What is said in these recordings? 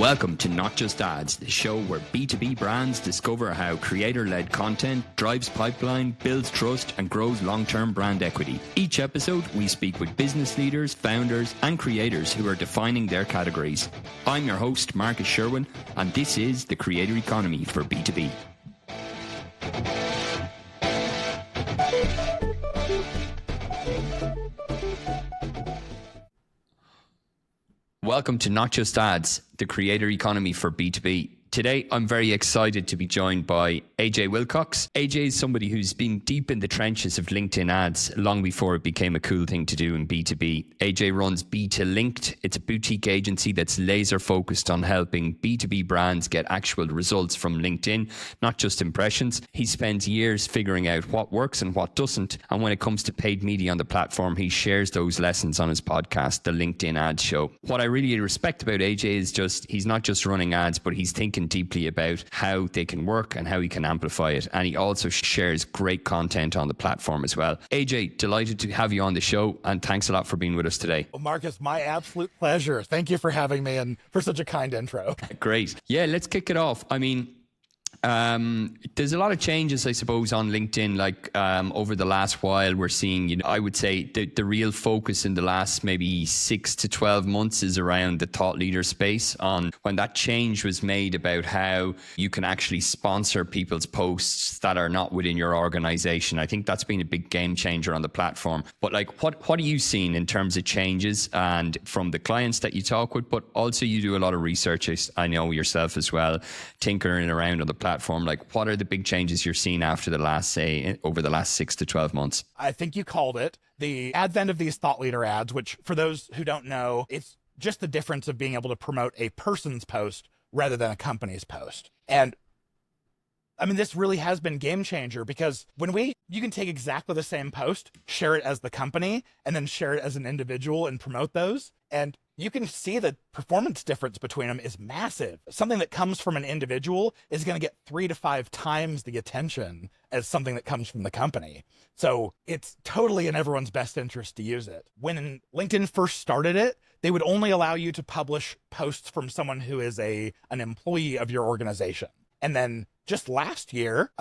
Welcome to Not Just Ads, the show where B2B brands discover how creator-led content drives pipeline, builds trust, and grows long-term brand equity. Each episode, we speak with business leaders, founders, and creators who are defining their categories. I'm your host, Marcus Sherwin, and this is the creator economy for B2B. Welcome to Not Just Ads, the creator economy for B2B. Today, I'm very excited to be joined by AJ Wilcox. AJ is somebody who's been deep in the trenches of LinkedIn ads long before it became a cool thing to do in B2B. AJ runs B2Linked. It's a boutique agency that's laser focused on helping B2B brands get actual results from LinkedIn, not just impressions. He spends years figuring out what works and what doesn't. And when it comes to paid media on the platform, he shares those lessons on his podcast, The LinkedIn Ads Show. What I really respect about AJ is he's not just running ads, but he's thinking deeply about how they can work and how he can amplify it. And he also shares great content on the platform as well. AJ, delighted to have you on the show, and thanks a lot for being with us today. Well, Marcus, my absolute pleasure. Thank you for having me and for such a kind intro. Great. Yeah, let's kick it off. I mean, there's a lot of changes, I suppose, on LinkedIn. Over the last while, we're seeing, I would say the real focus in the last maybe 6 to 12 months is around the thought leader space, on when that change was made about how you can actually sponsor people's posts that are not within your organization. I think that's been a big game changer on the platform. But what are you seeing in terms of changes, and from the clients that you talk with, but also you do a lot of research, I know yourself as well, tinkering around on the platform. What are the big changes you're seeing over the last 6 to 12 months? I think you called it the advent of these thought leader ads, which, for those who don't know, it's just the difference of being able to promote a person's post rather than a company's post. And I mean, this really has been game changer, because you can take exactly the same post, share it as the company, and then share it as an individual and promote those. And you can see the performance difference between them is massive. Something that comes from an individual is going to get 3 to 5 times the attention as something that comes from the company. So it's totally in everyone's best interest to use it. When LinkedIn first started it, they would only allow you to publish posts from someone who is an employee of your organization. And then just last year,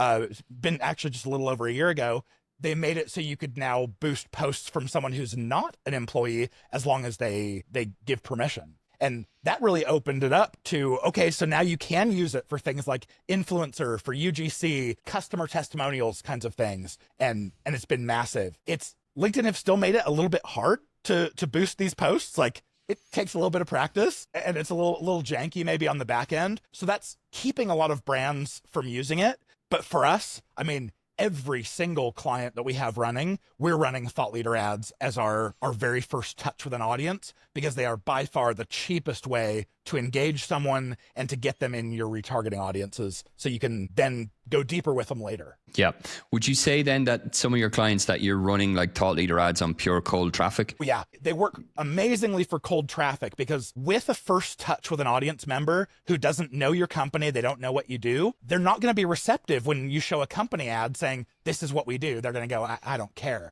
been actually just a little over a year ago, they made it so you could now boost posts from someone who's not an employee, as long as they give permission. And that really opened it up to, okay, so now you can use it for things like influencer, for UGC, customer testimonials, kinds of things. And it's been massive. LinkedIn have still made it a little bit hard to boost these posts. It takes a little bit of practice, and it's a little janky maybe on the back end. So that's keeping a lot of brands from using it. But for us, I mean, every single client that we have running, we're running thought leader ads as our very first touch with an audience, because they are by far the cheapest way to engage someone and to get them in your retargeting audiences, so you can then go deeper with them later. Yeah. Would you say then that some of your clients that you're running like thought leader ads on pure cold traffic? Yeah, they work amazingly for cold traffic, because with a first touch with an audience member who doesn't know your company, they don't know what you do, they're not going to be receptive when you show a company ad saying, this is what we do. They're going to go, I don't care.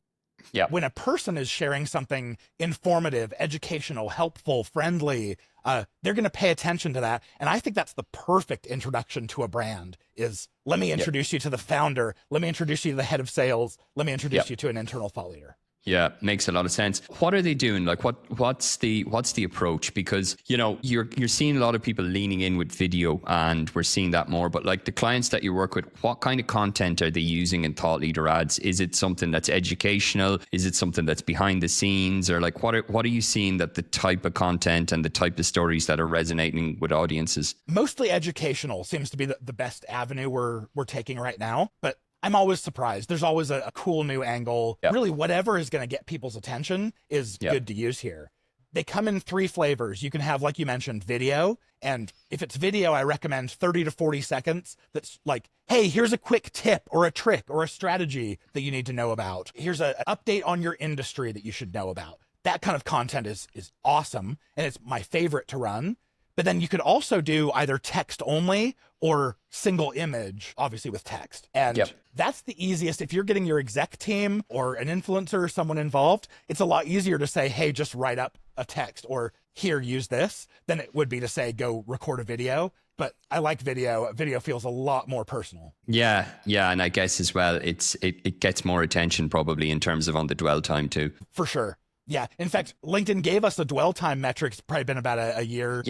Yeah. When a person is sharing something informative, educational, helpful, friendly, they're going to pay attention to that. And I think that's the perfect introduction to a brand is, let me introduce you to the founder. Let me introduce you to the head of sales. Let me introduce you to an internal thought leader. Yeah, makes a lot of sense. What are they doing? What's the approach? Because, you're seeing a lot of people leaning in with video, and we're seeing that more. But the clients that you work with, what kind of content are they using in thought leader ads? Is it something that's educational? Is it something that's behind the scenes? Or what are you seeing that the type of content and the type of stories that are resonating with audiences? Mostly educational seems to be the best avenue we're taking right now. But I'm always surprised. There's always a cool new angle. Yep. Really, whatever is going to get people's attention is good to use here. They come in 3 flavors. You can have, like you mentioned, video. And if it's video, I recommend 30 to 40 seconds. That's like, hey, here's a quick tip or a trick or a strategy that you need to know about. Here's an update on your industry that you should know about. That kind of content is awesome. And it's my favorite to run. But then you could also do either text only or single image, obviously with text. And that's the easiest. If you're getting your exec team or an influencer or someone involved, it's a lot easier to say, hey, just write up a text, or here, use this, than it would be to say, go record a video. But I like video. Video feels a lot more personal. Yeah. And I guess as well, it gets more attention probably in terms of on the dwell time too. For sure. Yeah. In fact, LinkedIn gave us the dwell time metrics, probably been about a year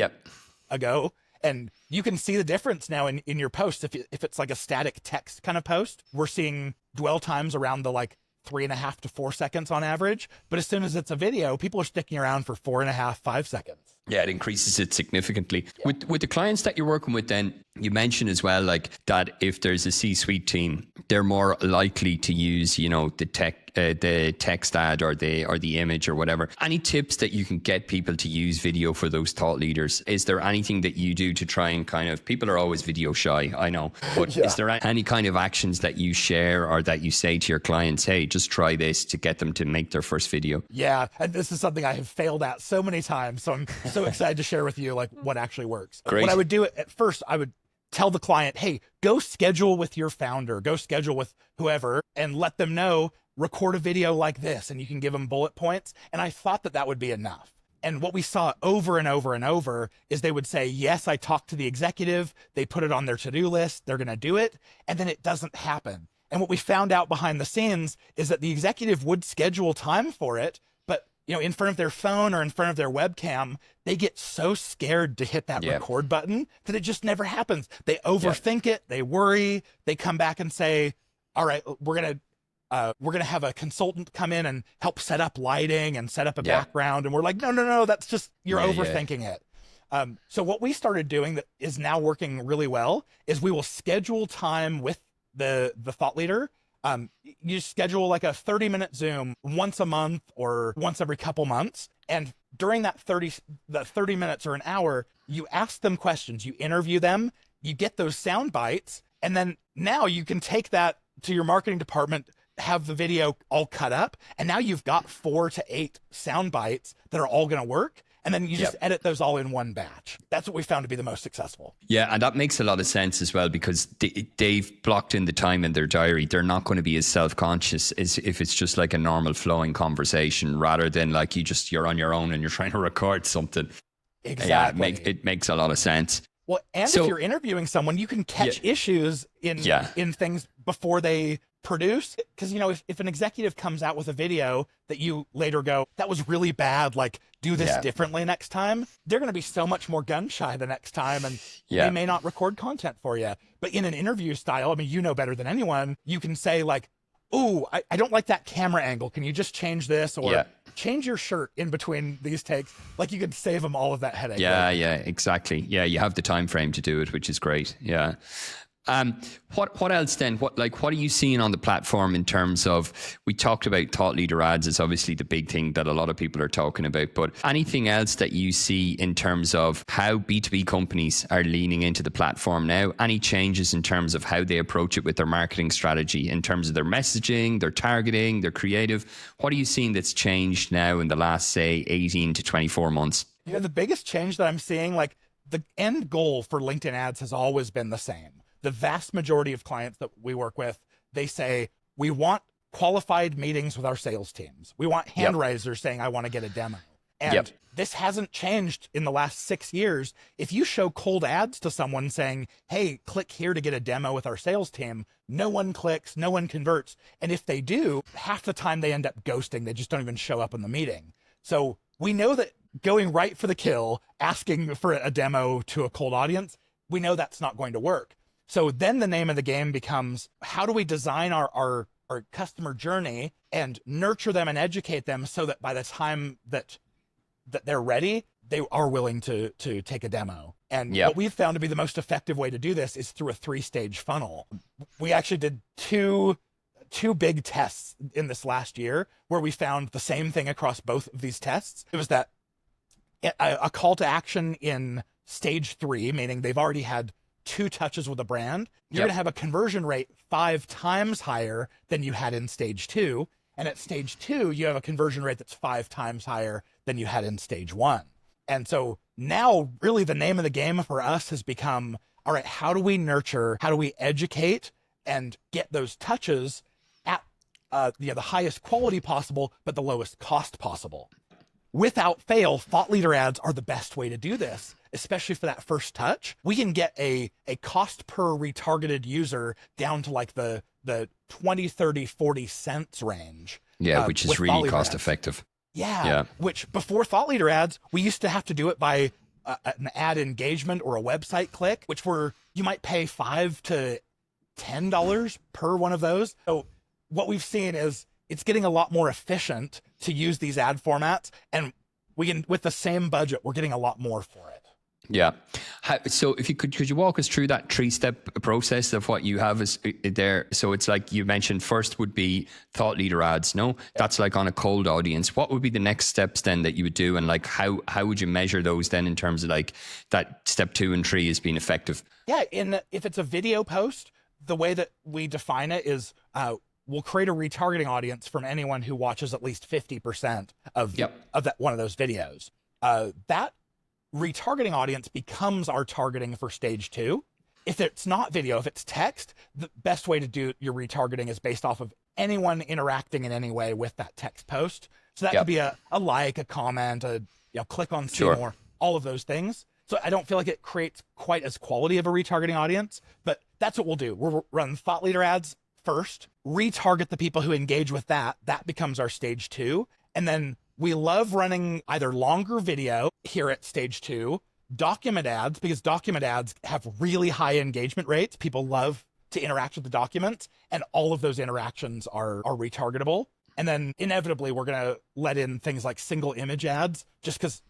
ago. And you can see the difference now in your posts. If it's like a static text kind of post, we're seeing dwell times around the like 3.5 to 4 seconds on average. But as soon as it's a video, people are sticking around for 4.5, 5 seconds. Yeah, it increases it significantly. Yeah. With the clients that you're working with, then you mentioned as well, like that if there's a C-suite team, they're more likely to use, the text ad or the image or whatever. Any tips that you can get people to use video for those thought leaders? Is there anything that you do to try and kind of, people are always video shy, I know, but is there any kind of actions that you share or that you say to your clients, hey, just try this to get them to make their first video? Yeah, and this is something I have failed at so many times. So I'm so excited to share with you like what actually works. Great. What I would do at first, I would tell the client, hey, go schedule with your founder, go schedule with whoever, and let them know, record a video like this, and you can give them bullet points. And I thought that would be enough. And what we saw over and over and over is they would say, yes, I talked to the executive, they put it on their to-do list, they're going to do it, and then it doesn't happen. And what we found out behind the scenes is that the executive would schedule time for it, but in front of their phone or in front of their webcam, they get so scared to hit that record button that it just never happens. They overthink it, they worry, they come back and say, all right, we're going to have a consultant come in and help set up lighting and set up a background. And we're like, no, that's just, you're overthinking it. So what we started doing that is now working really well is we will schedule time with the thought leader. You schedule like a 30-minute Zoom once a month or once every couple months. And during that 30 minutes or an hour, you ask them questions, you interview them, you get those sound bites. And then now you can take that to your marketing department, have the video all cut up, and now you've got 4 to 8 sound bites that are all going to work. And then you just edit those all in one batch. That's what we found to be the most successful. Yeah, and that makes a lot of sense as well, because they've blocked in the time in their diary. They're not going to be as self-conscious as if it's just like a normal flowing conversation, rather than like you're on your own and you're trying to record something. Exactly. Yeah, it makes a lot of sense. Well, and if you're interviewing someone, you can catch issues in things before they produce. Because, if an executive comes out with a video that you later go, that was really bad, like do this differently next time, they're going to be so much more gun shy the next time, and they may not record content for you. But in an interview style, I mean, you know better than anyone, you can say like, oh, I don't like that camera angle. Can you just change this? Or change your shirt in between these takes. Like you could save them all of that headache. Yeah, exactly. Yeah, you have the time frame to do it, which is great. Yeah. What else then? What are you seeing on the platform in terms of, we talked about thought leader ads is obviously the big thing that a lot of people are talking about, but anything else that you see in terms of how B2B companies are leaning into the platform now? Any changes in terms of how they approach it with their marketing strategy, in terms of their messaging, their targeting, their creative? What are you seeing that's changed now in the last, say, 18 to 24 months? The biggest change that I'm seeing, like the end goal for LinkedIn ads has always been the same. The vast majority of clients that we work with, they say, we want qualified meetings with our sales teams. We want hand raisers saying, I want to get a demo. And this hasn't changed in the last 6 years. If you show cold ads to someone saying, hey, click here to get a demo with our sales team, no one clicks, no one converts. And if they do, half the time they end up ghosting. They just don't even show up in the meeting. So we know that going right for the kill, asking for a demo to a cold audience, we know that's not going to work. So then the name of the game becomes, how do we design our customer journey and nurture them and educate them so that by the time that they're ready, they are willing to take a demo. And what we've found to be the most effective way to do this is through a 3-stage funnel. We actually did two big tests in this last year where we found the same thing across both of these tests. It was that a call to action in stage 3, meaning they've already had 2 touches with a brand, you're going to have a conversion rate 5 times higher than you had in stage 2. And at stage 2, you have a conversion rate that's 5 times higher than you had in stage 1. And so now really the name of the game for us has become, all right, how do we nurture, how do we educate and get those touches at the highest quality possible, but the lowest cost possible? without fail, thought leader ads are the best way to do this, especially for that first touch. We can get a cost per retargeted user down to like the 20, 30, 40 cents range. Yeah, which is really cost effective. Yeah, which before thought leader ads, we used to have to do it by an ad engagement or a website click, which you might pay $5 to $10 per one of those. So what we've seen is it's getting a lot more efficient to use these ad formats, and we can, with the same budget, we're getting a lot more for it. Yeah. So if you could you walk us through that 3-step process of what you have is there? So it's like you mentioned, first would be thought leader ads. No, that's like on a cold audience. What would be the next steps then that you would do? And like, how would you measure those then in terms of like that step 2 and 3 as being effective? Yeah. If it's a video post, the way that we define it is, we'll create a retargeting audience from anyone who watches at least 50% of that one of those videos. That retargeting audience becomes our targeting for stage 2. If it's not video, if it's text, the best way to do your retargeting is based off of anyone interacting in any way with that text post. So that could be a like, a comment, click on see more, all of those things. So I don't feel like it creates quite as quality of a retargeting audience, but that's what we'll do. We'll run thought leader ads first, retarget the people who engage with that. That becomes our stage 2. And then we love running either longer video here at stage 2, document ads, because document ads have really high engagement rates. People love to interact with the documents, and all of those interactions are retargetable. And then inevitably, we're going to let in things like single image ads, just because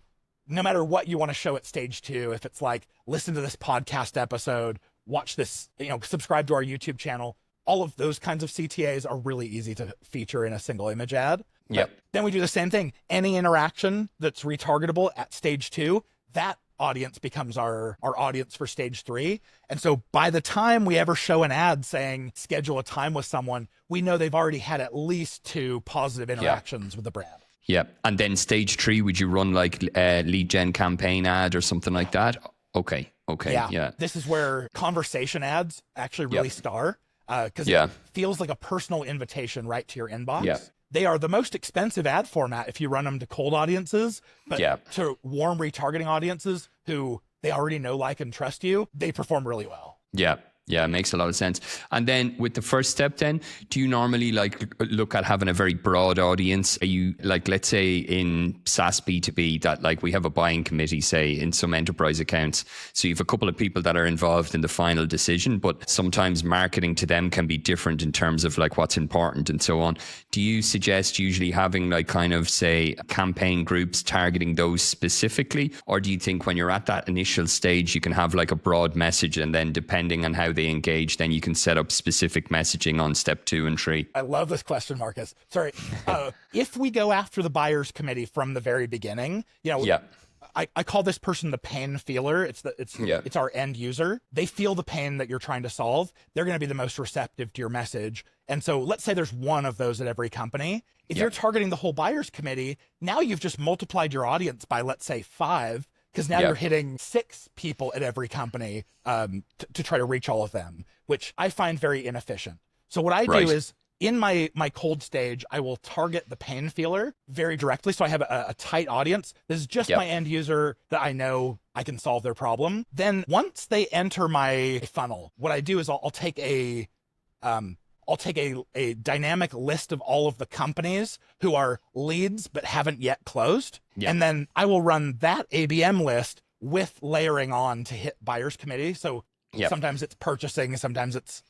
no matter what you want to show at stage 2, if it's like, listen to this podcast episode, watch this, subscribe to our YouTube channel, all of those kinds of CTAs are really easy to feature in a single image ad. Yep. Then we do the same thing. Any interaction that's retargetable at stage 2, that audience becomes our audience for stage 3. And so by the time we ever show an ad saying schedule a time with someone, we know they've already had at least 2 positive interactions with the brand. Yeah. And then stage 3, would you run like a lead gen campaign ad or something like that? Okay. Yeah. This is where conversation ads actually really star, because it feels like a personal invitation right to your inbox. Yeah. They are the most expensive ad format if you run them to cold audiences, but to warm retargeting audiences who they already know, like, and trust you, they perform really well. Yeah, it makes a lot of sense. And then with the first step then, do you normally like look at having a very broad audience? Are you like, let's say in SaaS B2B that like we have a buying committee, say in some enterprise accounts. So you have a couple of people that are involved in the final decision, but sometimes marketing to them can be different in terms of like what's important and so on. Do you suggest usually having like kind of say campaign groups targeting those specifically? Or do you think when you're at that initial stage, you can have like a broad message and then depending on how they engage, then you can set up specific messaging on step 2 and 3. I love this question, Marcus. Sorry. If we go after the buyer's committee from the very beginning, I call this person the pain feeler. It's our end user. They feel the pain that you're trying to solve. They're going to be the most receptive to your message. And so let's say there's one of those at every company. If you're targeting the whole buyer's committee, now you've just multiplied your audience by, let's say, 5. Because now you're hitting 6 people at every company to try to reach all of them, which I find very inefficient. So what I do is in my cold stage, I will target the pain feeler very directly. So I have a tight audience. This is just my end user that I know I can solve their problem. Then once they enter my funnel, what I do is I'll take a dynamic list of all of the companies who are leads but haven't yet closed. Yeah. And then I will run that ABM list with layering on to hit buyer's committee. So sometimes it's purchasing, sometimes it's,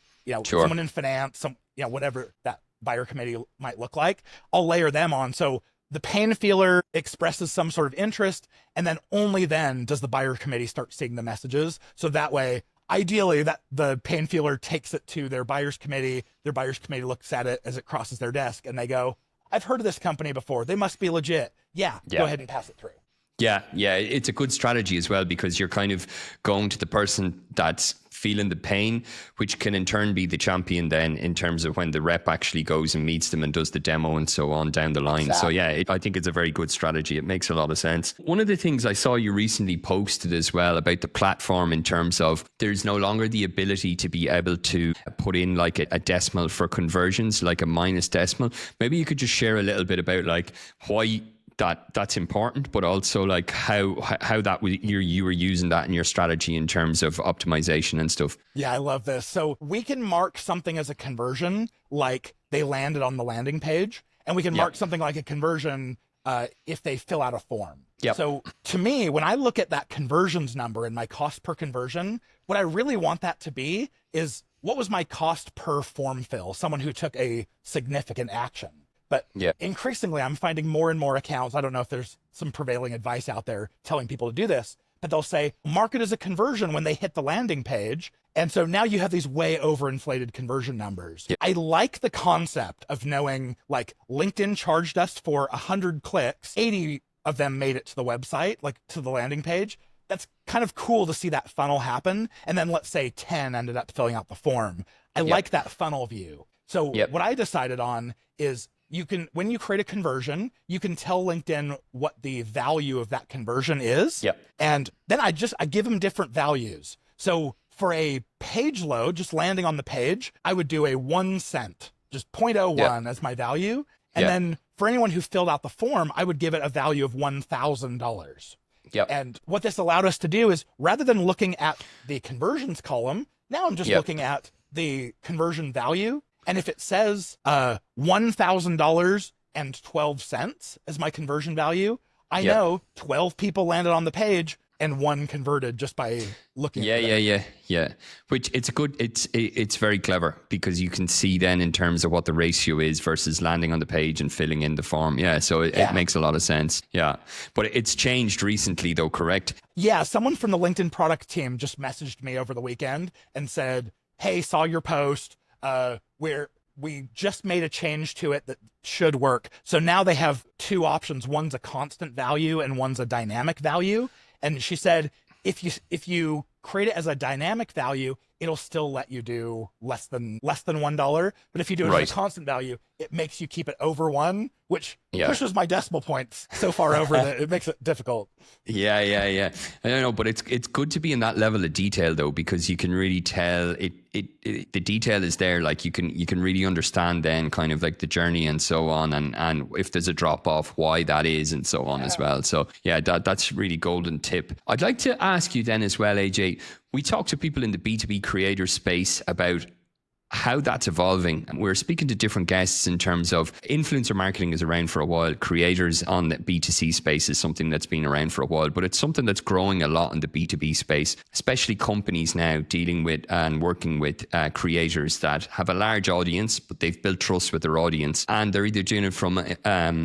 someone in finance, whatever that buyer committee might look like. I'll layer them on. So the pain feeler expresses some sort of interest, and then only then does the buyer committee start seeing the messages. So that way, ideally, that the pain feeler takes it to their buyer's committee looks at it as it crosses their desk, and they go, I've heard of this company before. They must be legit. Yeah. Go ahead and pass it through. Yeah. It's a good strategy as well, because you're kind of going to the person that's feeling the pain, which can in turn be the champion then in terms of when the rep actually goes and meets them and does the demo and so on down the line. Exactly. So I think it's a very good strategy. It makes a lot of sense. One of the things I saw you recently posted as well about the platform in terms of there's no longer the ability to be able to put in like a decimal for conversions, like a minus decimal. Maybe you could just share a little bit about like why that's important, but also like how that you were using that in your strategy in terms of optimization and stuff. Yeah, I love this. So we can mark something as a conversion, like they landed on the landing page, and we can mark something like a conversion if they fill out a form. Yep. So to me, when I look at that conversions number and my cost per conversion, what I really want that to be is, what was my cost per form fill? Someone who took a significant action. But increasingly, I'm finding more and more accounts. I don't know if there's some prevailing advice out there telling people to do this, but they'll say, mark it as a conversion when they hit the landing page. And so now you have these way overinflated conversion numbers. Yep. I like the concept of knowing, like, LinkedIn charged us for 100 clicks, 80 of them made it to the website, like to the landing page. That's kind of cool to see that funnel happen. And then let's say 10 ended up filling out the form. I like that funnel view. So what I decided on is, you can, when you create a conversion, you can tell LinkedIn what the value of that conversion is. And then I give them different values. So for a page load, just landing on the page, I would do a 1 cent, just 0.01 as my value. And then for anyone who filled out the form, I would give it a value of $1,000. And what this allowed us to do is, rather than looking at the conversions column, now I'm just looking at the conversion value. And if it says $1,000.12 as my conversion value, I know 12 people landed on the page and 1 converted just by looking at it. Yeah. Which it's very clever, because you can see then in terms of what the ratio is versus landing on the page and filling in the form. So it makes a lot of sense. But it's changed recently though, correct? Yeah. Someone from the LinkedIn product team just messaged me over the weekend and said, hey, saw your post. Where we just made a change to it that should work. So now they have 2 options. One's a constant value and one's a dynamic value. And she said, if you create it as a dynamic value, it'll still let you do less than $1. But if you do it as a constant value, it makes you keep it over 1, which pushes my decimal points so far over that it makes it difficult. Yeah. I don't know, but it's good to be in that level of detail though, because you can really tell the detail is there. Like you can really understand then kind of like the journey and so on, and if there's a drop off, why that is and so on as well. So that's really golden tip. I'd like to ask you then as well, AJ, we talk to people in the B2B creator space about how that's evolving. We're speaking to different guests in terms of influencer marketing is around for a while. Creators on the B2C space is something that's been around for a while, but it's something that's growing a lot in the B2B space, especially companies now dealing with and working with creators that have a large audience, but they've built trust with their audience. And they're either doing it from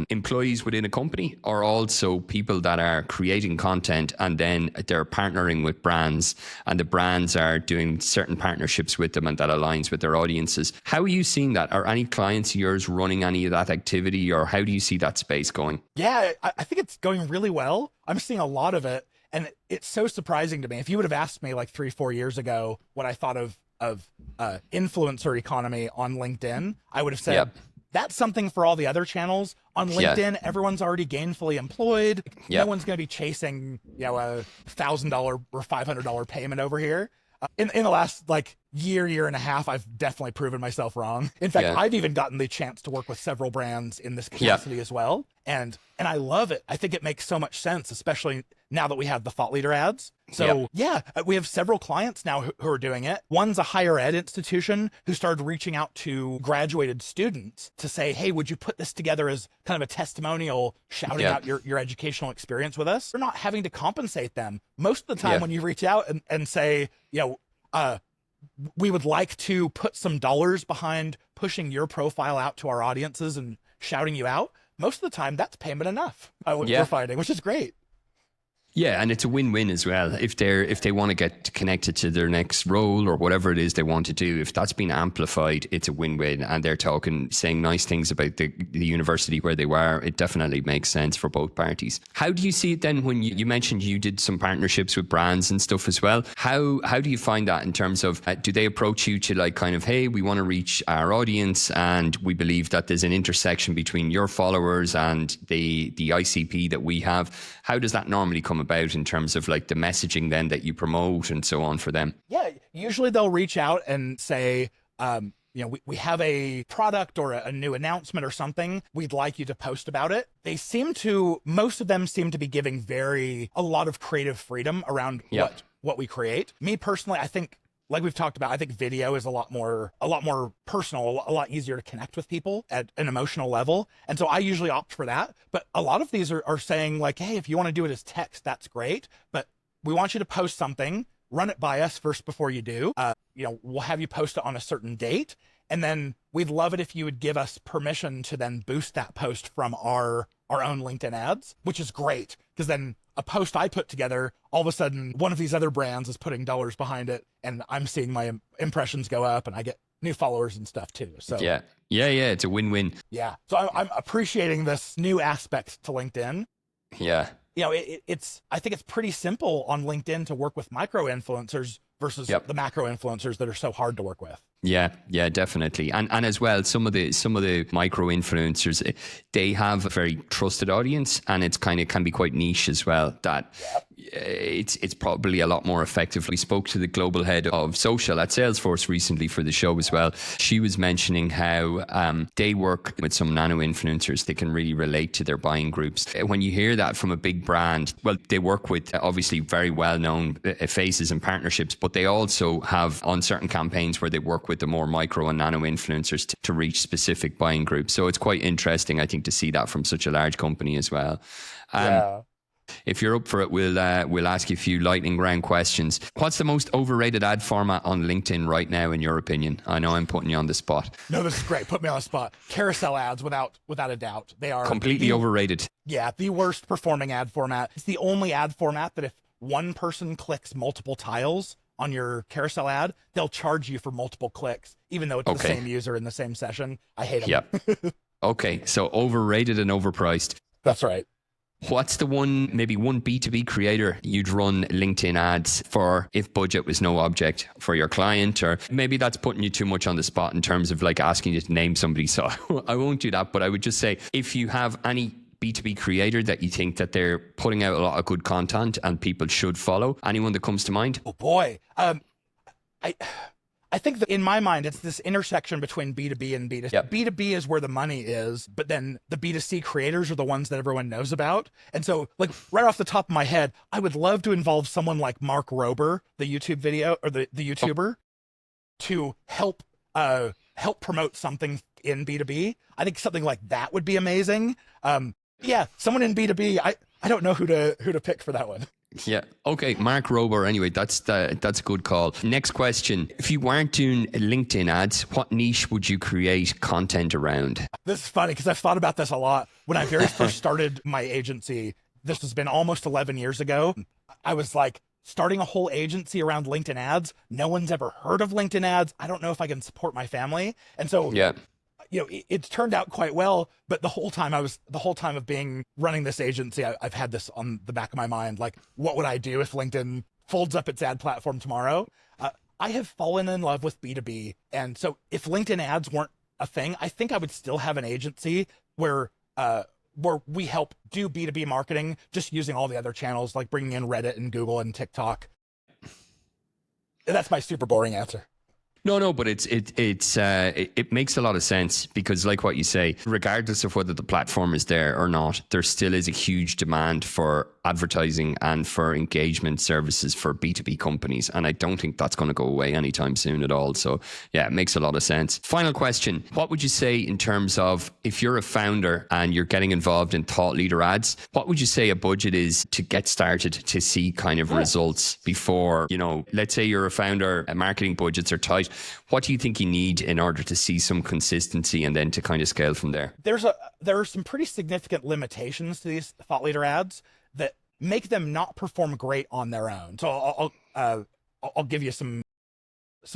employees within a company, or also people that are creating content and then they're partnering with brands, and the brands are doing certain partnerships with them and that aligns with their audiences. How are you seeing that? Are any clients of yours running any of that activity, or how do you see that space going? Yeah, I think it's going really well. I'm seeing a lot of it, and it's so surprising to me. If you would have asked me like 3-4 years ago what I thought of influencer economy on LinkedIn, I would have said, that's something for all the other channels. On LinkedIn, everyone's already gainfully employed. No one's going to be chasing, a $1,000 or $500 payment over here. In the last year and a half, I've definitely proven myself wrong. In fact, I've even gotten the chance to work with several brands in this capacity as well. And I love it. I think it makes so much sense, especially now that we have the thought leader ads. So we have several clients now who are doing it. One's a higher ed institution who started reaching out to graduated students to say, hey, would you put this together as kind of a testimonial, shouting out your educational experience with us? We're not having to compensate them. Most of the time when you reach out and say, we would like to put some dollars behind pushing your profile out to our audiences and shouting you out, most of the time that's payment enough. We're finding, which is great. Yeah, and it's a win-win as well. If they want to get connected to their next role or whatever it is they want to do, if that's been amplified, it's a win-win. And they're saying nice things about the university where they were. It definitely makes sense for both parties. How do you see it then when you mentioned you did some partnerships with brands and stuff as well? How do you find that in terms of, do they approach you to hey, we want to reach our audience and we believe that there's an intersection between your followers and the ICP that we have? How does that normally come about in terms of the messaging then that you promote and so on for them? Yeah, usually they'll reach out and say, we have a product or a new announcement or something, we'd like you to post about it. Most of them seem to be giving a lot of creative freedom around what we create. Me personally, I think, like we've talked about, I think video is a lot more personal, a lot easier to connect with people at an emotional level. And so I usually opt for that. But a lot of these are saying like, hey, if you want to do it as text, that's great. But we want you to post something, run it by us first before you do. We'll have you post it on a certain date. And then we'd love it if you would give us permission to then boost that post from our own LinkedIn ads, which is great. Because then a post I put together, all of a sudden, one of these other brands is putting dollars behind it, and I'm seeing my impressions go up, and I get new followers and stuff too. So yeah, it's a win-win. Yeah, so I'm appreciating this new aspect to LinkedIn. Yeah, I think it's pretty simple on LinkedIn to work with micro influencers versus the macro influencers that are so hard to work with. Yeah, definitely. And as well, some of the micro influencers, they have a very trusted audience, and it's kind of can be quite niche as well. That it's probably a lot more effective. We spoke to the global head of social at Salesforce recently for the show as well. She was mentioning how they work with some nano influencers. They can really relate to their buying groups. When you hear that from a big brand, well, they work with obviously very well-known faces and partnerships, but they also have on certain campaigns where they work with the more micro and nano influencers to reach specific buying groups. So it's quite interesting, I think, to see that from such a large company as well. If you're up for it, we'll ask you a few lightning round questions. What's the most overrated ad format on LinkedIn right now, in your opinion? I know I'm putting you on the spot. No, this is great. Put me on the spot. Carousel ads, without a doubt. They are completely overrated. Yeah, the worst performing ad format. It's the only ad format that if one person clicks multiple tiles on your carousel ad, they'll charge you for multiple clicks, even though it's the same user in the same session. I hate them. Yep. Okay, so overrated and overpriced. That's right. What's the maybe one B2B creator you'd run LinkedIn ads for if budget was no object for your client? Or maybe that's putting you too much on the spot in terms of like asking you to name somebody. So I won't do that, but I would just say if you have any B2B creator that you think that they're putting out a lot of good content and people should follow, anyone that comes to mind? Oh boy. I think that in my mind, it's this intersection between B2B and B2C. Yep. B2B is where the money is, but then the B2C creators are the ones that everyone knows about. And so, like, right off the top of my head, I would love to involve someone like Mark Rober, the YouTube video or the YouTuber, to help promote something in B2B. I think something like that would be amazing. Someone in B2B. I don't know who to pick for that one. Yeah. Okay. Mark Rober. Anyway, that's a good call. Next question. If you weren't doing LinkedIn ads, what niche would you create content around? This is funny because I've thought about this a lot. When I very first started my agency, this has been almost 11 years ago. I was like starting a whole agency around LinkedIn ads. No one's ever heard of LinkedIn ads. I don't know if I can support my family. And so, it's turned out quite well, but the whole time of running this agency, I've had this on the back of my mind. Like, what would I do if LinkedIn folds up its ad platform tomorrow? I have fallen in love with B2B. And so if LinkedIn ads weren't a thing, I think I would still have an agency where we help do B2B marketing, just using all the other channels, like bringing in Reddit and Google and TikTok. That's my super boring answer. No, but it makes a lot of sense because, like what you say, regardless of whether the platform is there or not, there still is a huge demand for advertising and for engagement services for B2B companies. And I don't think that's going to go away anytime soon at all. So yeah, it makes a lot of sense. Final question. What would you say in terms of if you're a founder and you're getting involved in thought leader ads, what would you say a budget is to get started to see kind of results before, let's say you're a founder, marketing budgets are tight. What do you think you need in order to see some consistency and then to kind of scale from there? There are some pretty significant limitations to these thought leader ads that make them not perform great on their own. So I'll give you some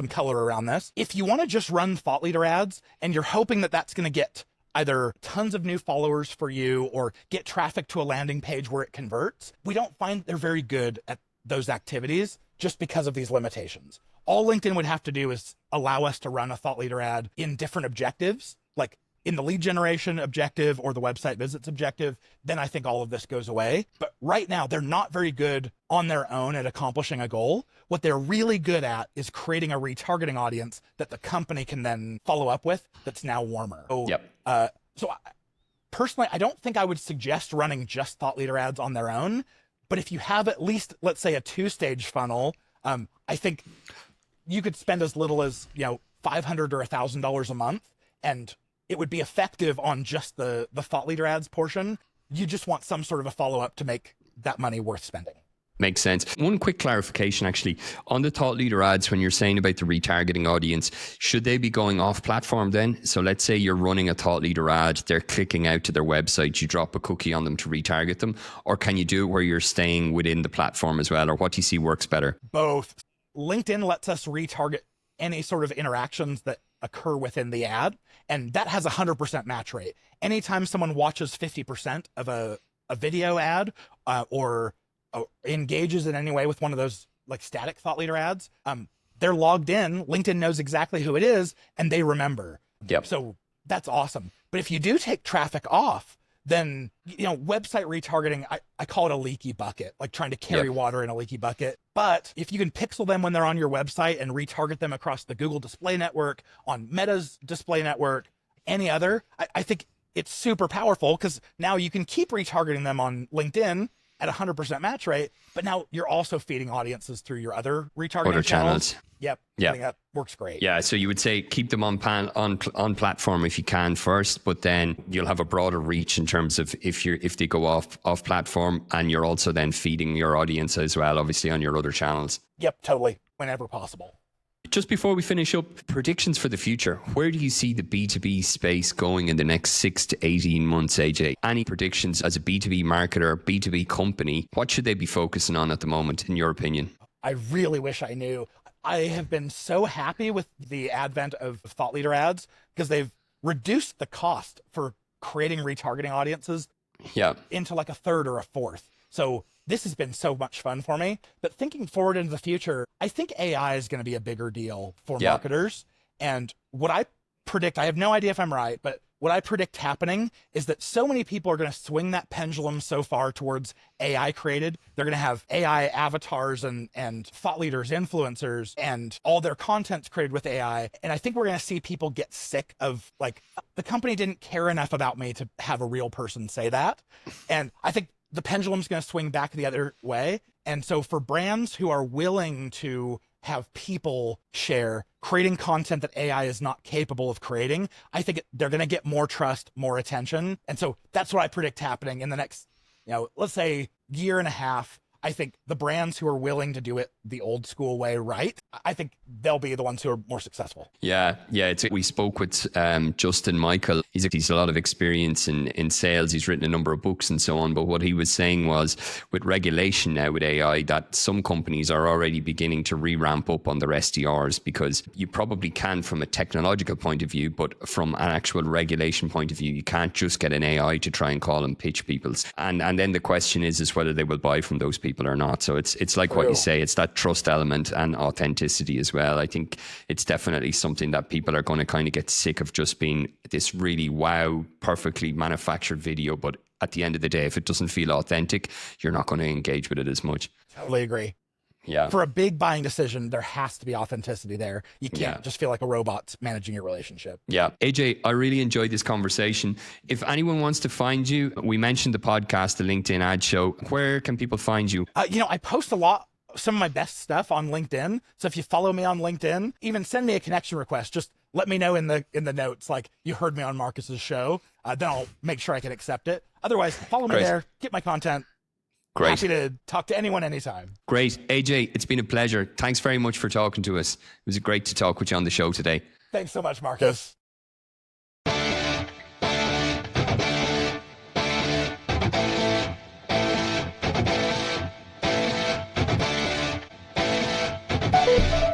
color around this. If you want to just run thought leader ads and you're hoping that that's going to get either tons of new followers for you or get traffic to a landing page where it converts, we don't find they're very good at those activities just because of these limitations. All LinkedIn would have to do is allow us to run a thought leader ad in different objectives. Like in the lead generation objective or the website visits objective, then I think all of this goes away. But right now, they're not very good on their own at accomplishing a goal. What they're really good at is creating a retargeting audience that the company can then follow up with that's now warmer. Personally, I don't think I would suggest running just thought leader ads on their own. But if you have at least, let's say, a 2-stage funnel, I think you could spend as little as, $500 or $1,000 a month, and it would be effective on just the thought leader ads portion. You just want some sort of a follow-up to make that money worth spending. Makes sense. One quick clarification, actually, on the thought leader ads, when you're saying about the retargeting audience, should they be going off platform then? So let's say you're running a thought leader ad, they're clicking out to their website, you drop a cookie on them to retarget them, or can you do it where you're staying within the platform as well? Or what do you see works better? Both. LinkedIn lets us retarget any sort of interactions that occur within the ad, and that has a 100% match rate. Anytime someone watches 50% of a video ad or engages in any way with one of those like static thought leader ads, they're logged in, LinkedIn knows exactly who it is, and they remember. Yep. So that's awesome. But if you do take traffic off, then, website retargeting, I call it a leaky bucket, like trying to carry water in a leaky bucket. But if you can pixel them when they're on your website and retarget them across the Google display network, on Meta's display network, any other, I think it's super powerful, because now you can keep retargeting them on LinkedIn at 100% match rate, but now you're also feeding audiences through your other retargeting channels. Yep. I think that works great. Yeah. So you would say keep them on platform if you can first, but then you'll have a broader reach in terms of if they go off platform, and you're also then feeding your audience as well, obviously on your other channels. Yep, totally. Whenever possible. Just before we finish up, predictions for the future. Where do you see the B2B space going in the next 6 to 18 months, AJ? Any predictions as a B2B marketer, B2B company? What should they be focusing on at the moment, in your opinion? I really wish I knew. I have been so happy with the advent of thought leader ads, because they've reduced the cost for creating retargeting audiences into like a third or a fourth. So this has been so much fun for me. But thinking forward into the future, I think AI is going to be a bigger deal for marketers. And what I predict, I have no idea if I'm right, but what I predict happening is that so many people are going to swing that pendulum so far towards AI created. They're going to have AI avatars and thought leaders, influencers, and all their content's created with AI. And I think we're going to see people get sick of, like, the company didn't care enough about me to have a real person say that. And I think the pendulum's going to swing back the other way. And so for brands who are willing to have people share, creating content that AI is not capable of creating, I think they're going to get more trust, more attention. And so that's what I predict happening in the next, let's say year and a half. I think the brands who are willing to do it the old school way right, I think they'll be the ones who are more successful. Yeah. We spoke with Justin Michael. He's a lot of experience in sales. He's written a number of books and so on. But what he was saying was, with regulation now with AI, that some companies are already beginning to re-ramp up on their SDRs, because you probably can from a technological point of view, but from an actual regulation point of view, you can't just get an AI to try and call and pitch people. And then the question is whether they will buy from those people or not. So it's like what you say, it's that trust element and authenticity as well. I think it's definitely something that people are going to kind of get sick of, just being this really wow, perfectly manufactured video. But at the end of the day, if it doesn't feel authentic, you're not going to engage with it as much. Totally agree. Yeah. For a big buying decision, there has to be authenticity there. You can't just feel like a robot managing your relationship. Yeah. AJ, I really enjoyed this conversation. If anyone wants to find you, we mentioned the podcast, the LinkedIn Ad Show. Where can people find you? I post some of my best stuff on LinkedIn. So if you follow me on LinkedIn, even send me a connection request. Just let me know in the notes, like, you heard me on Marcus's show. Then I'll make sure I can accept it. Otherwise, follow me there, get my content. Great. Happy to talk to anyone anytime. Great. AJ, it's been a pleasure. Thanks very much for talking to us. It was great to talk with you on the show today. Thanks so much, Marcus. Thank you.